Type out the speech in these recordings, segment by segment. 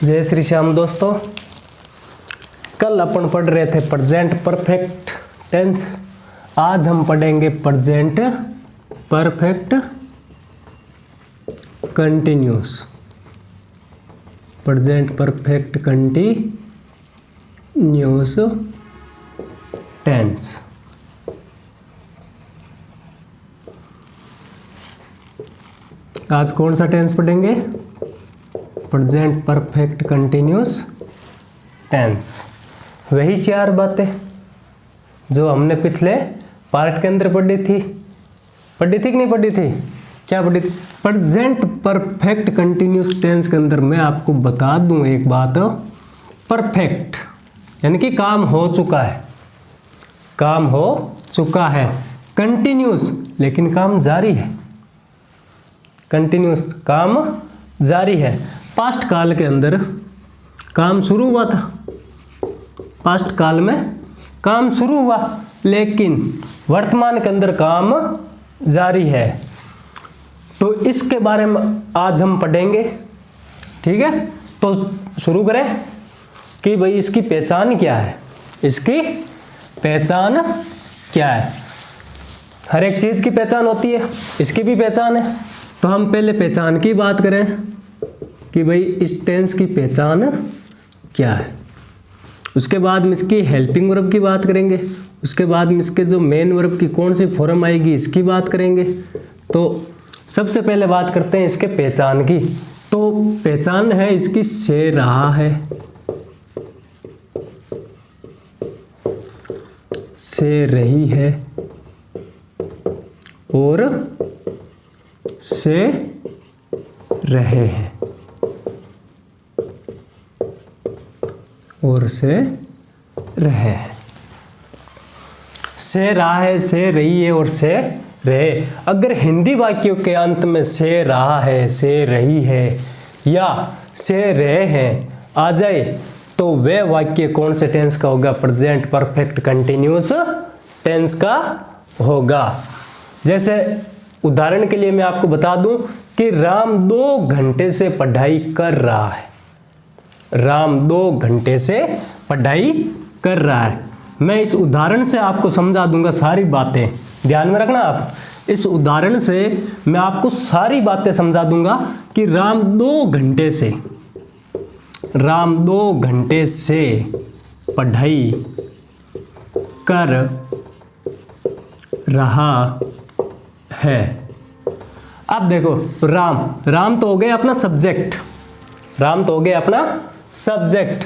जय श्री श्याम दोस्तों। कल अपन पढ़ रहे थे प्रेजेंट परफेक्ट टेंस। आज हम पढ़ेंगे present perfect continuous. Present perfect continuous tense. आज कौन सा टेंस पढ़ेंगे? Present perfect continuous tense. वही चार बातें जो हमने पिछले पार्ट के अंदर पढ़ी थी कि नहीं पढ़ी थी? क्या पढ़ी थी? प्रेजेंट परफेक्ट कंटिन्यूस टेंस के अंदर मैं आपको बता दूं एक बात, परफेक्ट यानी कि काम हो चुका है, काम हो चुका है। कंटिन्यूस लेकिन काम जारी है, कंटिन्यूस काम जारी है। पास्ट काल के अंदर काम शुरू हुआ था, पास्ट काल में काम शुरू हुआ, लेकिन वर्तमान के अंदर काम जारी है। तो इसके बारे में आज हम पढ़ेंगे, ठीक है? तो शुरू करें कि भाई इसकी पहचान क्या है, इसकी पहचान क्या है। हर एक चीज की पहचान होती है, इसकी भी पहचान है। तो हम पहले पहचान की बात करें कि भाई इस टेंस की पहचान क्या है। उसके बाद में इसकी हेल्पिंग वर्ब की बात करेंगे। उसके बाद में इसके जो मेन वर्ब की कौन सी फॉर्म आएगी इसकी बात करेंगे। तो सबसे पहले बात करते हैं इसके पहचान की। तो पहचान है इसकी से रहा है, से रही है और से रहे हैं और से रहे हैं। से रहा है, से रही है और से रहे। अगर हिंदी वाक्यों के अंत में से रहा है, से रही है या से रहे हैं आ जाए तो वह वाक्य कौन से टेंस का होगा? प्रेजेंट परफेक्ट कंटिन्यूस टेंस का होगा। जैसे उदाहरण के लिए मैं आपको बता दूं कि राम 2 घंटे से पढ़ाई कर रहा है। राम 2 घंटे से पढ़ाई कर रहा है। मैं इस उदाहरण से आपको समझा दूंगा सारी बातें, ध्यान में रखना आप। इस उदाहरण से मैं आपको सारी बातें समझा दूंगा कि राम 2 घंटे से, राम 2 घंटे से पढ़ाई कर रहा है। अब देखो, राम तो हो गया अपना सब्जेक्ट, राम तो हो गया अपना सब्जेक्ट।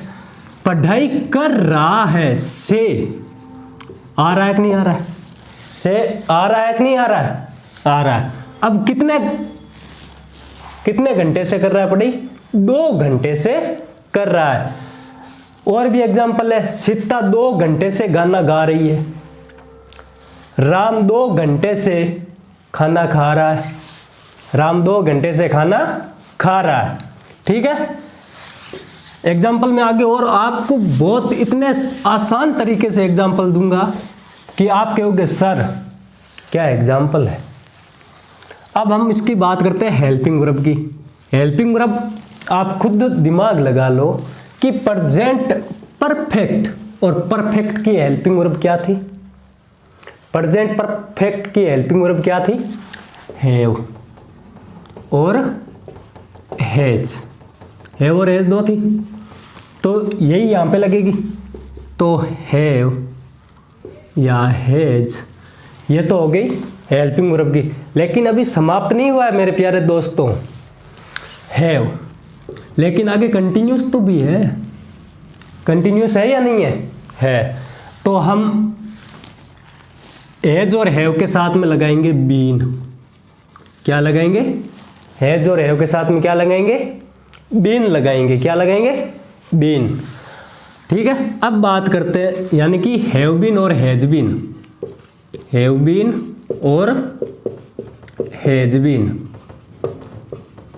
पढ़ाई कर रहा है, से आ रहा है कि नहीं आ रहा है? से आ रहा है कि नहीं आ रहा है? आ रहा है। अब कितने घंटे से कर रहा है पढ़ाई? 2 घंटे से कर रहा है। और भी एग्जांपल है, सीता 2 घंटे से गाना गा रही है। राम 2 घंटे से खाना खा रहा है। राम 2 घंटे से खाना खा रहा है, ठीक है? एग्जाम्पल में आगे और आपको बहुत इतने आसान तरीके से एग्जाम्पल दूंगा कि आप कहोगे सर क्या एग्जाम्पल है। अब हम इसकी बात करते हैं हेल्पिंग वर्ब की। हेल्पिंग वर्ब आप खुद दिमाग लगा लो कि प्रेजेंट परफेक्ट और परफेक्ट की हेल्पिंग वर्ब क्या थी? प्रेजेंट परफेक्ट की हेल्पिंग वर्ब क्या थी? हैव और हैज। हैव और हैज 2 थी, तो यही यहां पे लगेगी। तो हैव या हैज ये तो हो गई हेल्पिंग वर्ब की। लेकिन अभी समाप्त नहीं हुआ है मेरे प्यारे दोस्तों, हैव। लेकिन आगे कंटिन्यूस तो भी है। कंटिन्यूस है या नहीं है? है। तो हम हैज और हैव के साथ में लगाएंगे बीन। क्या लगाएंगे? हैज और हैव के साथ में क्या लगाएंगे? बीन लगाएंगे। क्या लगाएंगे? बीन, ठीक है? अब बात करते हैं यानी कि हैव बीन और हैज बीन। हैव बीन और हैज बीन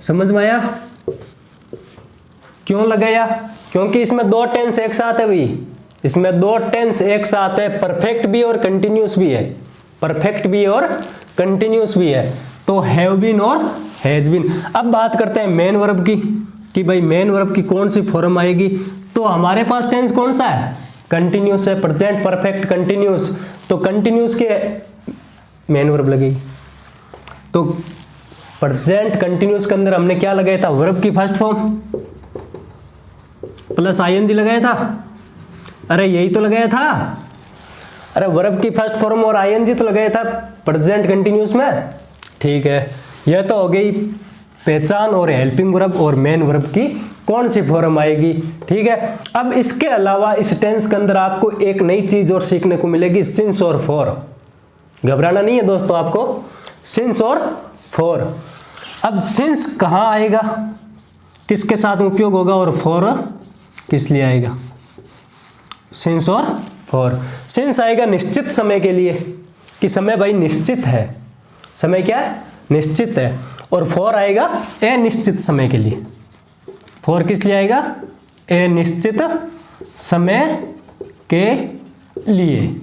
समझ में आया? क्यों लगाया? क्योंकि इसमें 2 टेंस एक साथ है भाई। इसमें 2 टेंस एक साथ है, परफेक्ट भी और कंटिन्यूस भी है। परफेक्ट भी और कंटिन्यूस भी है। तो हैव बीन और हैज बीन। अब बात करते हैं मेन वर्ब की। कि भाई मेन वर्ब की कौन सी फॉर्म आएगी, तो हमारे पास टेंस कौन सा है, कंटिन्यूस है, प्रेजेंट परफेक्ट कंटिन्यूस, तो कंटिन्यूस के मेन वर्ब लगेगी। तो प्रेजेंट कंटिन्यूस के अंदर हमने क्या लगाया था, वर्ब की फर्स्ट फॉर्म प्लस आईएनजी लगाया था, अरे यही तो लगाया था, अरे वर्ब की फर्स्ट फॉर्म और आईएनजी तो लगाया था प्रेजेंट कंटिन्यूस में, ठीक है। यह तो हो गई पहचान और हेल्पिंग वर्ब और मेन वर्ब की कौन सी फॉर्म आएगी, ठीक है। अब इसके अलावा इस टेंस के अंदर आपको एक नई चीज और सीखने को मिलेगी, सिंस और फॉर। घबराना नहीं है दोस्तों आपको, सिंस और फॉर। अब सिंस कहाँ आएगा, किसके साथ उपयोग होगा, और फॉर किस लिए आएगा, सिंस और फॉर। सिंस आएगा निश्चित समय के लिए, कि समय भाई निश्चित है, समय क्या है, निश्चित है। और फॉर आएगा अनिश्चित समय के लिए, फॉर किस लिए आएगा, अनिश्चित समय के लिए।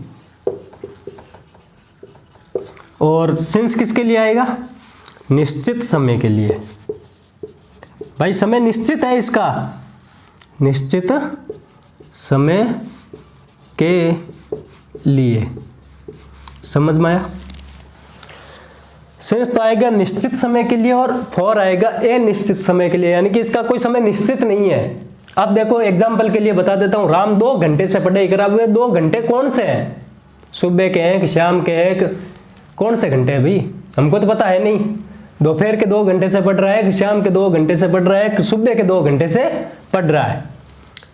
और सिंस किसके लिए आएगा, निश्चित समय के लिए। भाई समय निश्चित है इसका, निश्चित समय के लिए, समझ में आया। सिंस तो आएगा निश्चित समय के लिए और फॉर आएगा अनिश्चित समय के लिए, यानी कि इसका कोई समय निश्चित नहीं है। अब देखो एग्जाम्पल के लिए बता देता हूं, राम 2 घंटे से पढ़ाई करा, हुए 2 घंटे कौन से हैं, सुबह के हैं कि शाम के हैं, कौन से घंटे हैं भाई, हमको तो पता है नहीं। दोपहर के 2 घंटे से पढ़ रहा है कि शाम के 2 घंटे से पढ़ रहा है कि सुबह के 2 घंटे से पढ़ रहा है,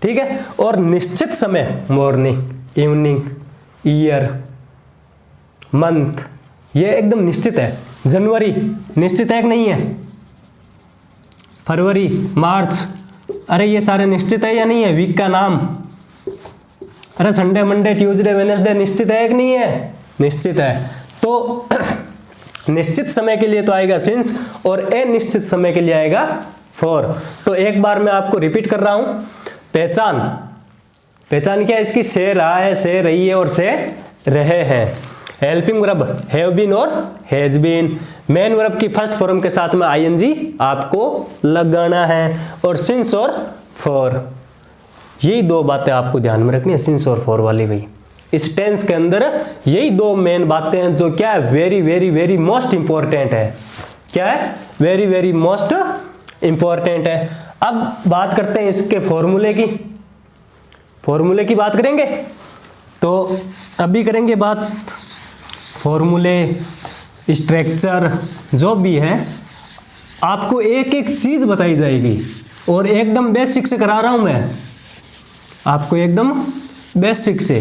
ठीक है। और निश्चित समय मॉर्निंग, इवनिंग, ईयर, मंथ, ये एकदम निश्चित है। जनवरी निश्चित है कि नहीं है, फरवरी, मार्च, अरे ये सारे निश्चित है या नहीं है। वीक का नाम, अरे संडे, मंडे, ट्यूसडे, वेडनेसडे निश्चित है कि नहीं है, निश्चित है। तो निश्चित समय के लिए तो आएगा सिंस और अनिश्चित समय के लिए आएगा फॉर। तो एक बार मैं आपको रिपीट कर रहा हूं, पहचान, पहचान क्या है इसकी, से रहा है, से रही है और से रहे हैं। हेल्पिंग वर्ब हैव बीन और हैज बीन। मेन वर्ब की फर्स्ट फॉर्म के साथ में आईएनजी आपको लगाना है, और सिंस और फॉर, यही 2 बातें आपको ध्यान में रखनी है, सिंस और फॉर वाली भाई। इस टेंस के अंदर यही 2 मेन बातें हैं जो क्या है, very very very most important है। क्या है, वेरी वेरी मोस्ट इंपॉर्टेंट है। अब बात करते हैं इसके फॉर्मूले की, फॉर्मूले की बात करेंगे। तो अभी करेंगे बात फॉर्मूले, स्ट्रक्चर, जो भी है आपको एक एक चीज बताई जाएगी, और एकदम बेसिक से करा रहा हूं मैं आपको, एकदम बेसिक से,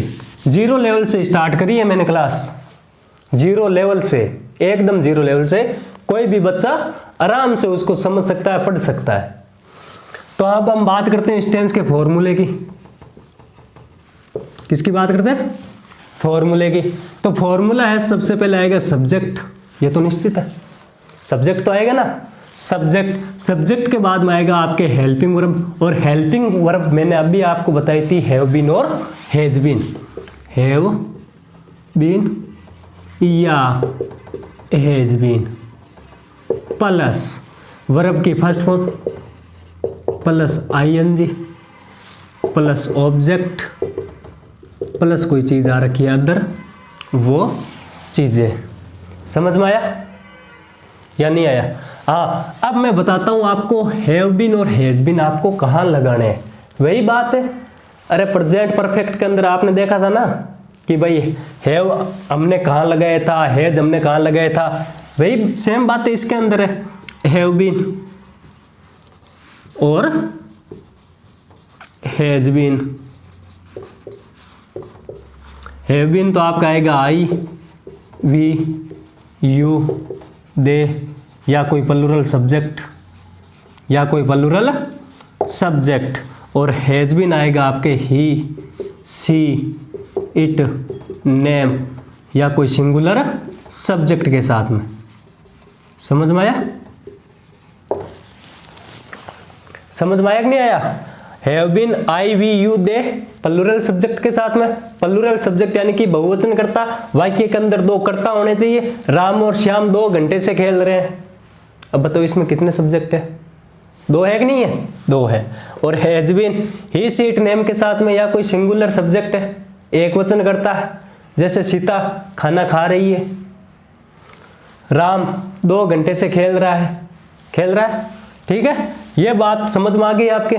0 लेवल से स्टार्ट करी है मैंने क्लास, 0 लेवल से, एकदम 0 लेवल से। कोई भी बच्चा आराम से उसको समझ सकता है, पढ़ सकता है। तो अब हम बात करते हैं इस टेंस के फॉर्मूले की। किसकी बात करते हैं, फॉर्मूले की। तो फॉर्मूला है, सबसे पहले आएगा सब्जेक्ट, ये तो निश्चित है, सब्जेक्ट तो आएगा ना, सब्जेक्ट। सब्जेक्ट के बाद में आएगा आपके हेल्पिंग वर्ब, और हेल्पिंग वर्ब मैंने अभी आपको बताई थी, हैव बीन और हैज बीन। हैव बीन या हैज बीन प्लस वर्ब की first form plus ING plus object plus कोई चीज आ रखी है अदर, वो चीजें। समझ में आया या नहीं आया? हाँ, अब मैं बताता हूं आपको हैव बीन और हैज बीन आपको कहां लगाने हैं। वही बात है, अरे प्रेजेंट परफेक्ट के अंदर आपने देखा था ना कि भाई हैव हमने कहां लगाया था, हैज हमने कहां लगाया था, वही सेम बात है इसके अंदर है। हैव बीन और हैज बीन। हैव बीन तो आपका आएगा आई, वी, यू, दे, या कोई प्लूरल सब्जेक्ट, या कोई प्लूरल सब्जेक्ट। और हैज बीन आएगा आपके ही, सी, इट, नेम, या कोई सिंगुलर सब्जेक्ट के साथ में। समझ में आया? समझ में आया कि नहीं आया? Have been, I, we, you, they plural subject के साथ में। प्लूरल सब्जेक्ट यानी कि बहुवचन कर्ता, वाक्य के अंदर 2 कर्ता होने चाहिए। राम और श्याम 2 घंटे से खेल रहे हैं। अब बताओ इसमें कितने सब्जेक्ट है? दो है कि नहीं है, दो है। और has been, he she it name के साथ में या कोई सिंगुलर सब्जेक्ट है, एक वचन करता है, जैसे सीता खाना खा रही है, राम 2 घंटे से खेल रहा है। ठीक है, ये बात समझ में आ गई आपके,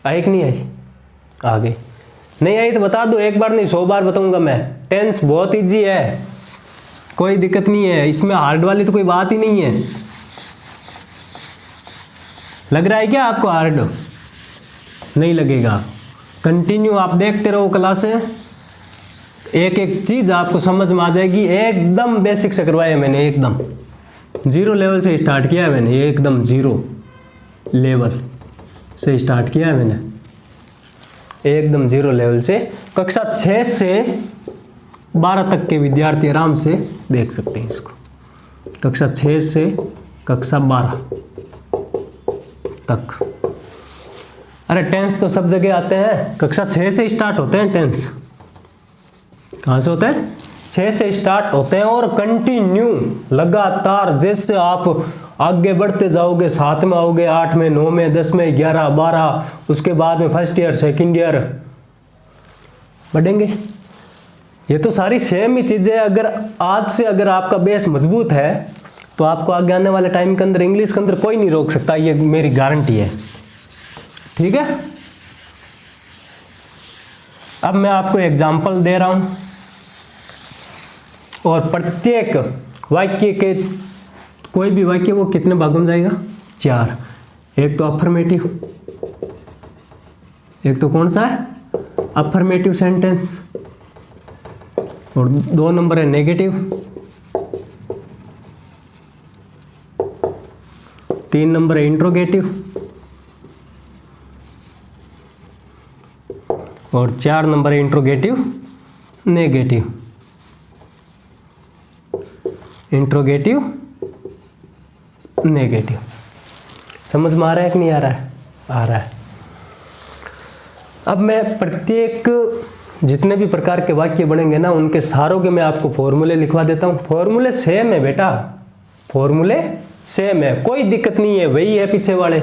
आई कि नहीं आई, आ गई। नहीं आई तो बता दो, एक बार नहीं 100 बार बताऊंगा मैं। टेंस बहुत इजी है, कोई दिक्कत नहीं है इसमें, हार्ड वाली तो कोई बात ही नहीं है। लग रहा है क्या आपको हार्ड? नहीं लगेगा, कंटिन्यू आप देखते रहो क्लासें, एक एक चीज आपको समझ में आ जाएगी। एकदम बेसिक से करवाया मैंने, एकदम 0 लेवल से स्टार्ट किया है मैंने, एकदम 0 लेवल से स्टार्ट किया है मैंने, एकदम 0 लेवल से। कक्षा 6 से 12 तक के विद्यार्थी आराम से देख सकते हैं इसको, कक्षा 6 से कक्षा 12 तक। अरे टेंस तो सब जगह आते हैं, कक्षा 6 से स्टार्ट होते हैं टेंस। कहाँ से होते हैं? 6 से स्टार्ट होते हैं और कंटिन्यू लगातार, जैसे आप आगे बढ़ते जाओगे 7 में आओगे, 8 में, 9 में, 10 में, 11, 12, उसके बाद में फर्स्ट ईयर, सेकंड ईयर बढ़ेंगे। ये तो सारी सेम ही चीजें। अगर आज से अगर आपका बेस मजबूत है तो आपको आगे आने वाले टाइम के अंदर इंग्लिश के अंदर कोई नहीं रोक सकता, ये मेरी गारंटी है। ठीक है, अब मैं आपको एग्जाम्पल दे रहा हूं और प्रत्येक वाक्य के, कोई भी वाक्य वो कितने भागों में जाएगा? 4। एक तो अफर्मेटिव, एक तो कौन सा है? अफर्मेटिव सेंटेंस, और 2 नंबर है नेगेटिव, 3 नंबर है इंट्रोगेटिव, और 4 नंबर है इंट्रोगेटिव नेगेटिव। इंट्रोगेटिव नेगेटिव, समझ में आ रहा है कि नहीं आ रहा है? आ रहा है। अब मैं प्रत्येक जितने भी प्रकार के वाक्य बनेंगे ना, उनके सारों के मैं आपको फॉर्मूले लिखवा देता हूँ। फॉर्मूले सेम है बेटा, फॉर्मूले सेम है, कोई दिक्कत नहीं है, वही है पीछे वाले,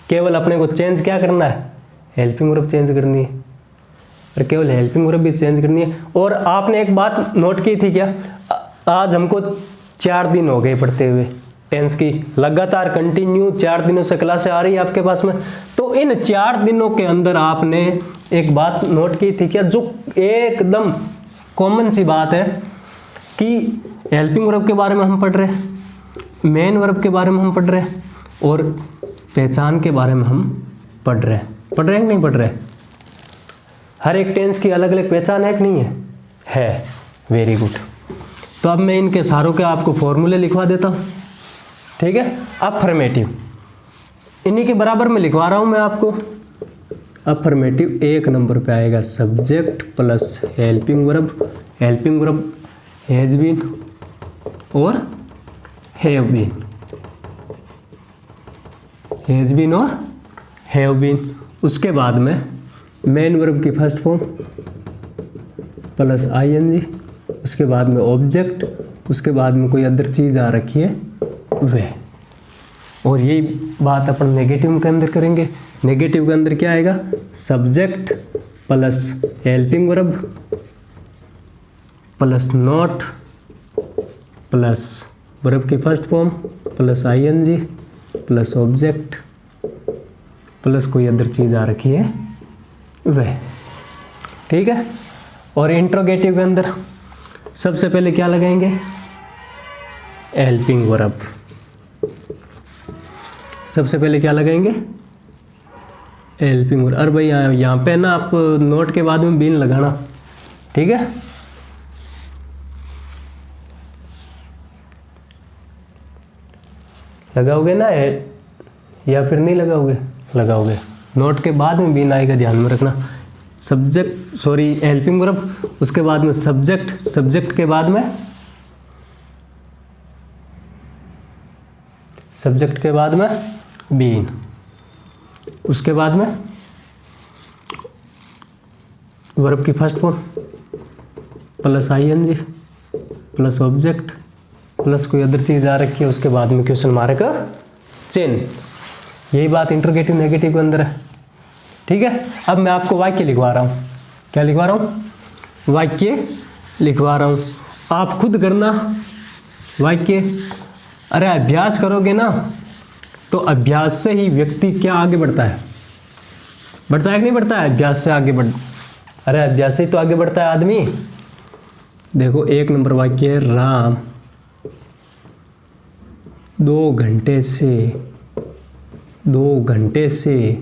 केवल अपने को चेंज क्या करना है? हेल्पिंग वर्ब चेंज करनी है, और केवल हेल्पिंग वर्ब भी चेंज करनी है। और आपने एक बात नोट की थी क्या? आज हमको 4 दिन हो गए पढ़ते हुए टेंस की, लगातार कंटिन्यू 4 दिनों से क्लासें आ रही है आपके पास में। तो इन 4 दिनों के अंदर आपने एक बात नोट की थी क्या, जो एकदम कॉमन सी बात है कि हेल्पिंग वर्ब के बारे में हम पढ़ रहे हैं, मेन वर्ब के बारे में हम पढ़ रहे हैं, और पहचान के बारे में हम पढ़ रहे हैं कि नहीं पढ़ रहे? हर एक टेंस की अलग अलग पहचान है कि नहीं है? है। Very good. तो अब मैं इनके सारों के आपको फॉर्मूले लिखवा देता हूँ। ठीक है, अफर्मेटिव इन्हीं के बराबर में लिखवा रहा हूँ मैं आपको। अफर्मेटिव 1 नंबर पे आएगा subject plus helping verb has been और हैव बीन, हैज बीन और हैव बीन। उसके बाद में मेन वर्ब की फर्स्ट फॉर्म प्लस आईएनजी, उसके बाद में ऑब्जेक्ट, उसके बाद में कोई अदर चीज़ आ रखी है वह। और यही बात अपन नेगेटिव के अंदर करेंगे। नेगेटिव के अंदर क्या आएगा? Subject plus helping verb plus not plus verb की first form plus ING plus object plus कोई अदर चीज़ आ रखी है वह। ठीक है, और इंट्रोगेटिव के अंदर सबसे पहले क्या लगाएंगे? Helping verb. सबसे पहले क्या लगाएंगे? Helping verb. अरे भाई यहाँ पे ना आप नोट के बाद में बीन लगाना, ठीक है? लगाओगे ना या फिर नहीं लगाओगे? लगाओगे। नोट के बाद में बीन आएगा, ध्यान में रखना। सब्जेक्ट सॉरी हेल्पिंग वर्ब, उसके बाद में सब्जेक्ट, सब्जेक्ट के बाद में सब्जेक्ट के बाद में बीन, उसके बाद में वर्ब की first form plus ING plus object plus कोई अदर चीज आ रखी है, उसके बाद में क्वेश्चन मार्क चिन्ह। यही बात इंट्रोगेटिव नेगेटिव के अंदर है। ठीक है, अब मैं आपको वाक्य लिखवा रहा हूँ। क्या लिखवा रहा हूँ? वाक्य लिखवा रहा हूँ, आप खुद करना वाक्य। अरे अभ्यास करोगे ना तो अभ्यास से ही व्यक्ति क्या आगे बढ़ता है, बढ़ता है कि नहीं बढ़ता है? अभ्यास से आगे बढ़, अरे अभ्यास से ही तो आगे बढ़ता है आदमी। देखो 1 नंबर वाक्य है, राम 2 घंटे से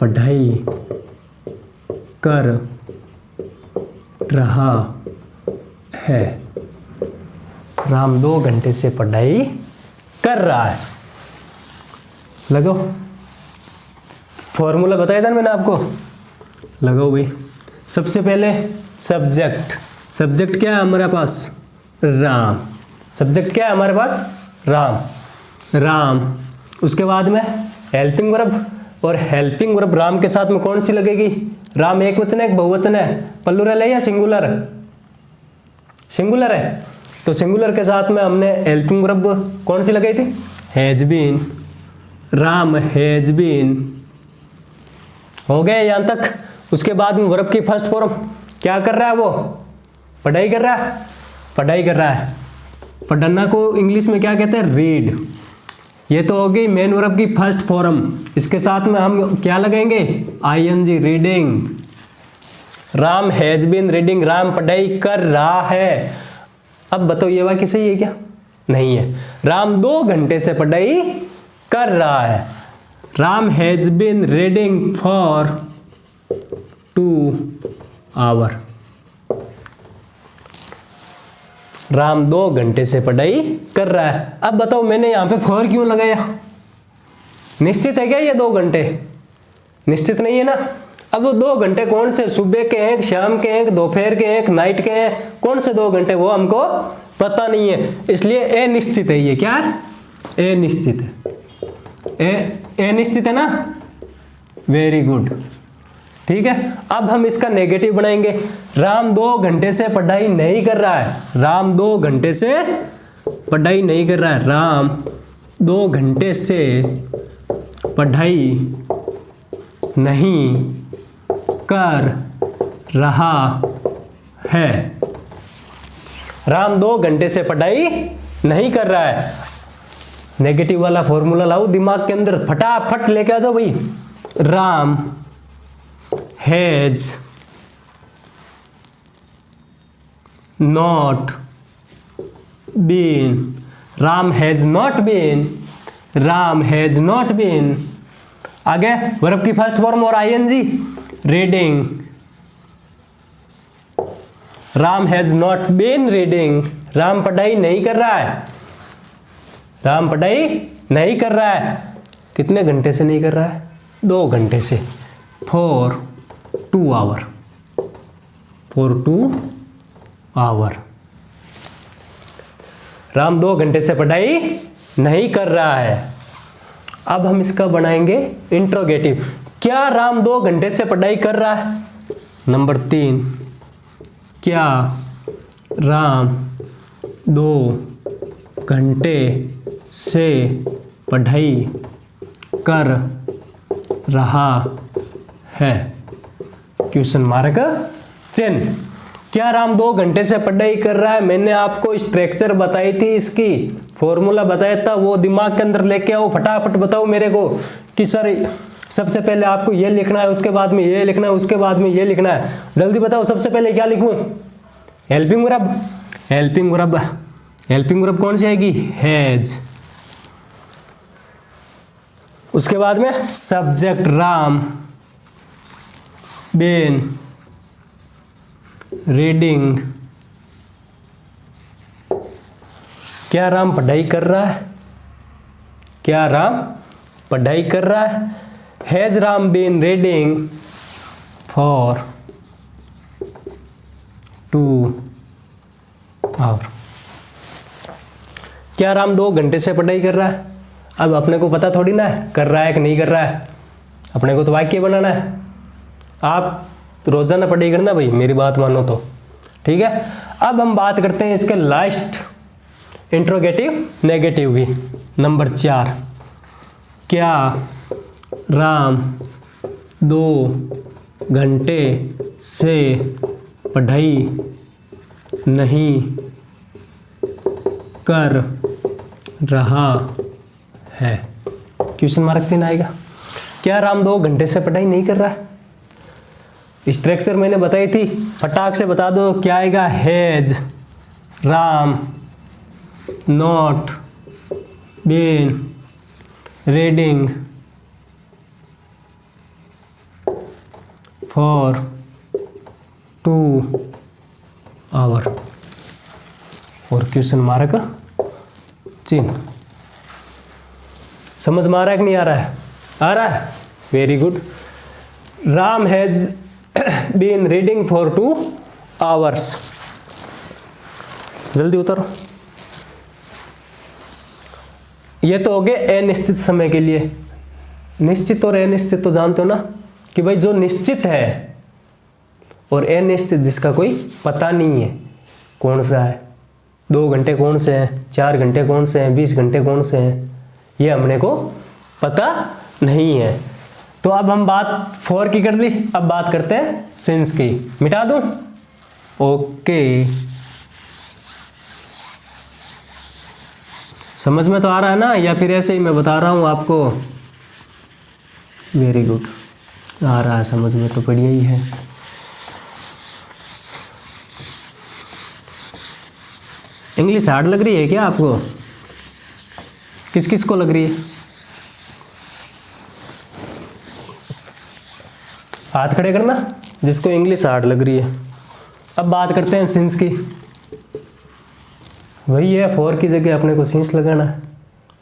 पढ़ाई कर रहा है। राम 2 घंटे से पढ़ाई कर रहा है। लगाओ, फॉर्मूला बताया था ना मैंने आपको, लगाओ भाई। सबसे पहले सब्जेक्ट क्या है हमारे पास? राम। सब्जेक्ट क्या है हमारे पास? राम। उसके बाद में हेल्पिंग वर्ब, और हेल्पिंग वर्ब राम के साथ में कौन सी लगेगी? राम एक वचन है, एक बहुवचन है, प्लूरल है या सिंगुलर? सिंगुलर है, तो सिंगुलर के साथ में हमने हेल्पिंग वर्ब कौन सी लगाई थी? Has been. Ram has been. हो गए यहाँ तक। उसके बाद में वर्ब की फर्स्ट फॉर्म क्या कर रहा है? वो पढ़ाई कर रहा है। पढ़ना को इंग्लिश में क्या कहते हैं? रीड। ये तो हो गई मेन वर्ब की फर्स्ट फॉर्म। इसके साथ में हम क्या लगाएंगे? ING, reading. Ram has been reading, Ram पढ़ाई कर रहा है। अब बताओ ये वाक्य सही है क्या? नहीं है। राम 2 घंटे से पढ़ाई कर रहा है। Ram has been reading for 2 hour. Ram 2 घंटे से पढ़ाई कर रहा है। अब बताओ मैंने यहाँ पे फॉर क्यों लगाया? निश्चित है क्या ये 2 घंटे? निश्चित नहीं है ना। अब वो 2 घंटे कौन से? सुबह के हैं, शाम के हैं, दोपहर के हैं, नाइट के हैं? कौन से 2 घंटे वो हमको पता नहीं है, इसलिए अनिश्चित है। ये क्या है? अनिश्चित है। अनिश्चित है ना। Very good. ठीक है, अब हम इसका नेगेटिव बनाएंगे। राम 2 घंटे से पढ़ाई नहीं कर रहा है। राम 2 घंटे से पढ़ाई नहीं कर रहा है। राम 2 घंटे से पढ़ाई नहीं कर रहा है। राम 2 घंटे से पढ़ाई नहीं कर रहा है। नेगेटिव वाला फॉर्मूला लाओ दिमाग के अंदर, फटाफट लेके आ जाओ भाई। Ram has not been. Ram has not been. Ram has not been. आगे वर्ब की फर्स्ट फॉर्म और ING, reading. Ram has not been reading. Ram पढ़ाई नहीं कर रहा है। राम पढ़ाई नहीं कर रहा है। कितने घंटे से नहीं कर रहा है? 2 घंटे से। For 2 hour. For 2 hour. Ram 2 घंटे से पढ़ाई नहीं कर रहा है। अब हम इसका बनाएंगे इंट्रोगेटिव। क्या राम 2 घंटे से पढ़ाई कर रहा है? नंबर 3, क्या राम 2 घंटे से पढ़ाई कर रहा है? क्वेश्चन मार्क चिन्ह। क्या राम 2 घंटे से पढ़ाई कर रहा है? मैंने आपको स्ट्रक्चर बताई थी, इसकी फॉर्मूला बताया था, वो दिमाग के अंदर लेके आओ। फटाफट बताओ मेरे को कि सर सबसे पहले आपको ये लिखना है, उसके बाद में ये लिखना है, उसके बाद में ये लिखना है। जल्दी बताओ सबसे पहले क्या लिखूं? Helping verb. Helping verb. Helping verb कौन सी आएगी? हैज। उसके बाद में सब्जेक्ट राम बीन रीडिंग। क्या राम पढ़ाई कर रहा है? क्या राम पढ़ाई कर रहा है? Has Ram been reading for 2 hour. क्या राम 2 घंटे से पढ़ाई कर रहा है? अब अपने को पता थोड़ी ना है कर रहा है कि नहीं कर रहा है, अपने को तो वाक्य बनाना है। आप रोजाना पढ़ाई करना भाई, मेरी बात मानो तो ठीक है। अब हम बात करते हैं इसके लास्ट इंट्रोगेटिव नेगेटिव की। नंबर 4 क्या राम 2 घंटे से पढ़ाई नहीं कर रहा है? क्वेश्चन मार्क चिन्ह आएगा। क्या राम 2 घंटे से पढ़ाई नहीं कर रहा है? स्ट्रक्चर मैंने बताई थी, फटाक से बता दो क्या आएगा। Has Ram not been reading for 2 hour. और क्वेश्चन मार्क चिन्ह। समझ में आ रहा है कि नहीं आ रहा है? आ रहा है, very good. Ram has been reading for 2 hours. जल्दी उतरो। ये तो हो गए अनिश्चित समय के लिए। निश्चित और अनिश्चित तो जानते हो ना कि भाई जो निश्चित है और अनिश्चित जिसका कोई पता नहीं है कौन सा है। 2 घंटे कौन से हैं, 4 घंटे कौन से हैं, 20 घंटे कौन से हैं, ये हमने को पता नहीं है। तो अब हम बात फॉर की कर ली, अब बात करते हैं सिंस की। मिटा दूं? ओके, समझ में तो आ रहा है ना, या फिर ऐसे ही मैं बता रहा हूं आपको? वेरी गुड, आ रहा है समझ में तो बढ़िया ही है। इंग्लिश हार्ड लग रही है क्या आपको? किस किस को लग रही है? हाथ खड़े करना जिसको इंग्लिश हार्ड लग रही है। अब बात करते हैं सिंस की। वही है, फॉर की जगह अपने को सिंस लगाना है।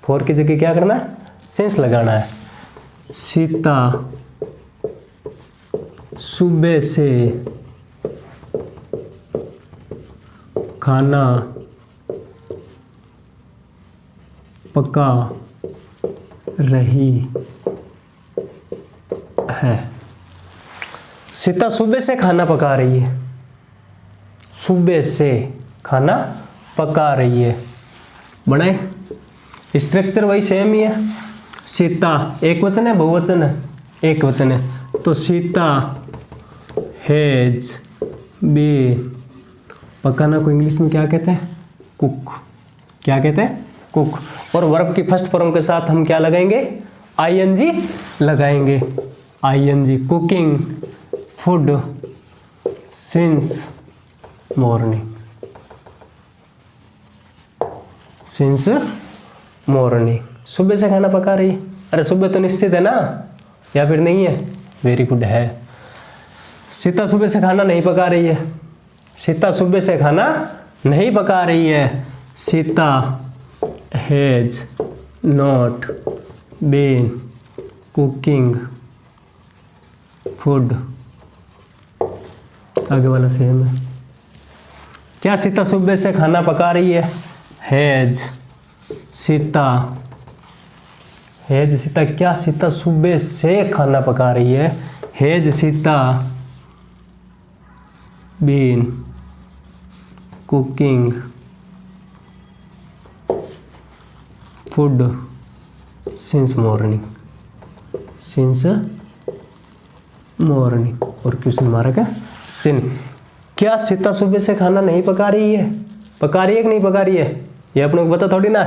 फॉर की जगह क्या करना है? सिंस लगाना है। सीता सुबह से खाना पका रही है। सीता सुबह से खाना पका रही है। सुबह से खाना पका रही है। बनाए स्ट्रक्चर वही सेम ही है। सीता एक वचन है, बहुवचन है? एक वचन है। तो सीता हैज बीन, पकाना को इंग्लिश में क्या कहते हैं? कुक। क्या कहते हैं? कुक। और वर्ब की फर्स्ट फॉर्म के साथ हम क्या लगाएंगे? आईएनजी लगाएंगे। ING, cooking food since morning. Since morning, सुबह से खाना पका रही है। अरे सुबह तो निश्चित है ना, या फिर नहीं है? वेरी गुड है। सीता सुबह से खाना नहीं पका रही है। सीता सुबह से खाना नहीं पका रही है। Sita has not been cooking food. आगे वाला सेम है। क्या सीता सुबह से खाना पका रही है? हैज सीता, हैज सीता, क्या सीता सुबह से खाना पका रही है? Has Sita been cooking food since morning. Since morning. और क्वेश्चन मार्क है चिन्ह। क्या सीता सुबह से खाना नहीं पका रही है? पका रही है कि नहीं पका रही है? ये अपने को पता थोड़ी ना।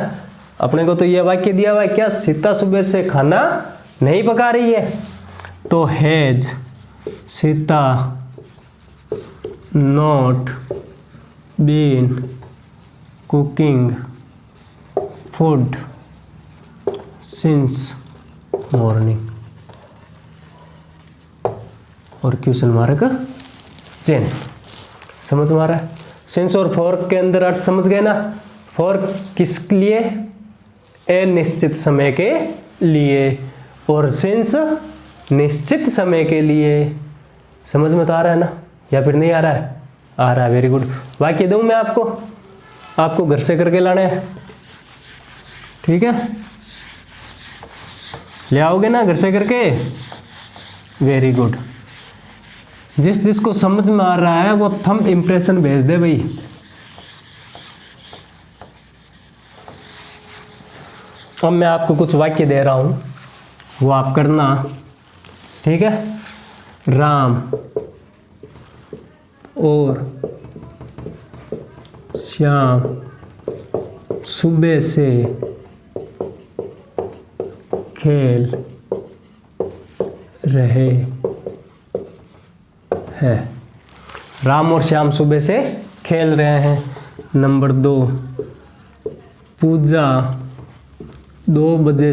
अपने को तो ये वाक्य दिया हुआ है, क्या सीता सुबह से खाना नहीं पका रही है? तो has Sita not been cooking food since morning. और क्वेश्चन मार्क चिन्ह। समझ में आ रहा है? सिंस और फॉर के अंदर अर्थ समझ गए ना? फॉर किस लिए? अनिश्चित समय के लिए, और सिंस निश्चित समय के लिए। समझ में तो आ रहा है ना, या फिर नहीं आ रहा है? आ रहा है, वेरी गुड। वाक्य दूं मैं आपको? आपको घर से करके लाना है, ठीक है? ले आओगे ना घर से करके? Very good. जिस जिसको समझ में आ रहा है वो थंब इंप्रेशन भेज दे भाई। अब मैं आपको कुछ वाक्य दे रहा हूं, वो आप करना, ठीक है। राम और श्याम सुबह से खेल रहे हैं। राम और श्याम सुबह से खेल रहे हैं। नंबर 2, पूजा 2 बजे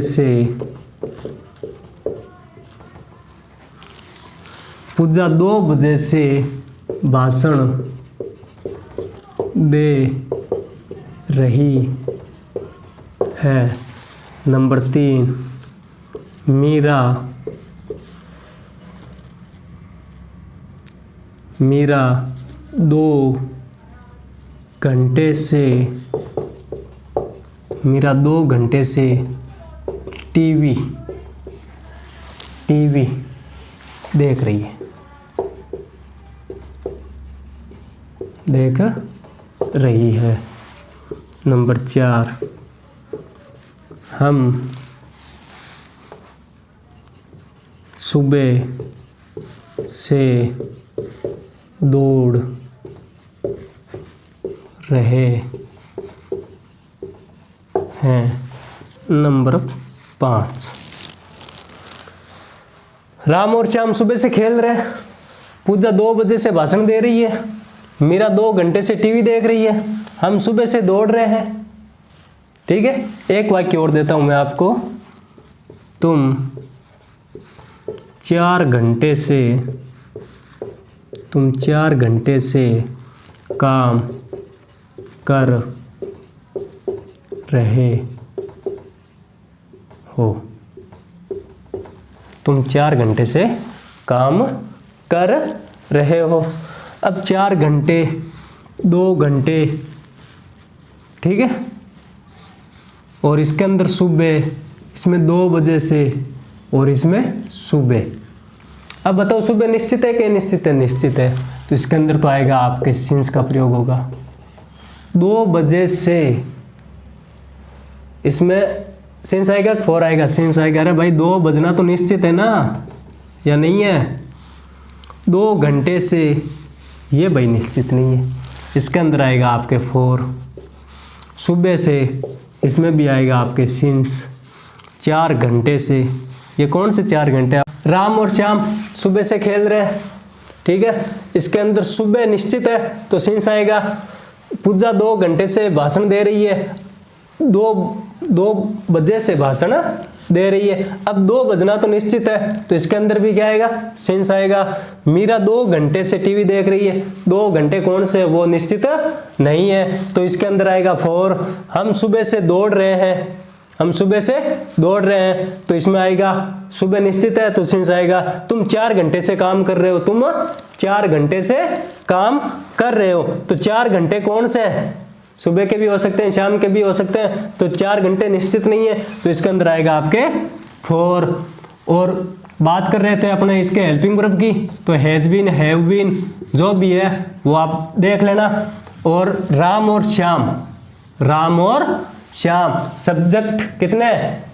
से भाषण दे रही है। नंबर 3, मीरा 2 घंटे से टीवी देख रही है। नंबर 4, हम सुबह से दौड़ रहे हैं। नंबर 5, राम और श्याम सुबह से खेल रहे हैं, पूजा 2 बजे से भाषण दे रही है, मीरा 2 घंटे से टीवी देख रही है, हम सुबह से दौड़ रहे हैं। ठीक है, एक वाक्य और देता हूं मैं आपको, तुम 4 घंटे से काम कर रहे हो। तुम 4 घंटे से काम कर रहे हो। अब 4 घंटे, 2 घंटे, ठीक है, और इसके अंदर सुबह, इसमें 2 बजे से और इसमें सुबह। अब बताओ सुबह निश्चित है कि अनिश्चित है? निश्चित है, तो इसके अंदर तो आएगा आपके सिंस का प्रयोग होगा। 2 बजे से, इसमें सिंस आएगा, 4 आएगा, सिंस आएगा। अरे भाई 2 बजना तो निश्चित है ना, या नहीं है? 2 घंटे से, ये भाई निश्चित नहीं है, इसके अंदर आएगा आपके 4। सुबह से, इसमें भी आएगा आपके सिंस। 4 घंटे से, ये कौन से 4 घंटे? राम और श्याम सुबह से खेल रहे हैं, ठीक है, इसके अंदर सुबह निश्चित है तो सिंस आएगा। पूजा 2 घंटे से भाषण दे रही है, 2 बजे से भाषण दे रही है। अब 2 बजना तो निश्चित है तो इसके अंदर भी क्या आएगा? सिंस आएगा। मीरा 2 घंटे से टीवी देख रही है, 2 घंटे कौन से? वो निश्चित नहीं है, तो इसके अंदर आएगा 4। हम सुबह से दौड़ रहे हैं, तो इसमें आएगा, सुबह निश्चित है तो सिंस आएगा। तुम 4 घंटे से काम कर रहे हो, तुम 4 घंटे से काम कर रहे हो, तो 4 घंटे कौन से हैं? सुबह के भी हो सकते हैं, शाम के भी हो सकते हैं, तो 4 घंटे निश्चित नहीं है, तो इसके अंदर आएगा आपके 4। और बात कर रहे थे अपने इसके हेल्पिंग वर्ब की, तो हैज बीन, हैव बीन, जो भी है वो आप देख लेना। और राम और श्याम, सब्जेक्ट कितने?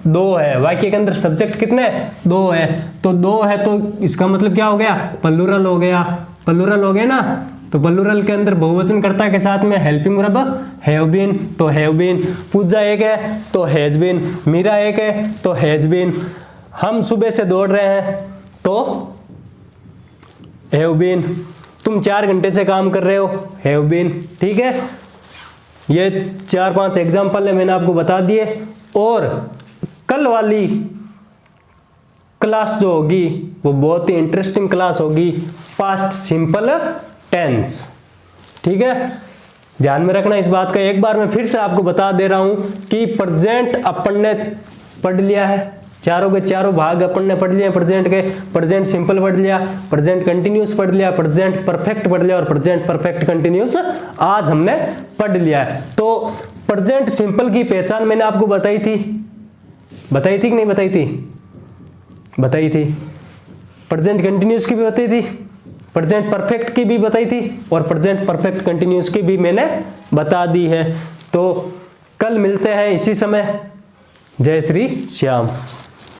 2 है। वाक्य के अंदर सब्जेक्ट कितने? 2 है, तो 2 है तो इसका मतलब क्या हो गया? प्लूरल हो गया। प्लूरल हो गया ना, तो प्लूरल के अंदर बहुवचन कर्ता के साथ में हेल्पिंग वर्ब हैव बीन, तो हैव बीन। पूजा 1 है तो हैज बीन, मीरा 1 है तो हैज बीन। हम सुबह से दौड़ रहे हैं तो हैव बीन। तुम 4 घंटे से काम कर रहे हो, हैव बीन। ठीक है, ये 4-5 एग्जाम्पल है, मैंने आपको बता दिए। और कल वाली क्लास जो होगी वो बहुत ही इंटरेस्टिंग क्लास होगी, पास्ट सिंपल टेंस। ठीक है, ध्यान में रखना इस बात का। एक बार मैं फिर से आपको बता दे रहा हूं कि प्रेजेंट अपन ने पढ़ लिया है, चारों के चारों भाग अपन ने पढ़ लिए प्रेजेंट के। प्रेजेंट सिंपल पढ़ लिया, प्रेजेंट कंटिन्यूस पढ़ लिया, प्रेजेंट परफेक्ट पढ़ लिया और प्रेजेंट परफेक्ट कंटिन्यूस आज हमने पढ़ लिया है। तो प्रेजेंट सिंपल की पहचान मैंने आपको बताई थी कि नहीं बताई थी? बताई थी। प्रेजेंट कंटिन्यूस की भी बताई थी, प्रेजेंट परफेक्ट की भी बताई थी और प्रेजेंट परफेक्ट कंटिन्यूस की भी मैंने बता दी है। तो कल मिलते हैं इसी समय। जय श्री श्याम।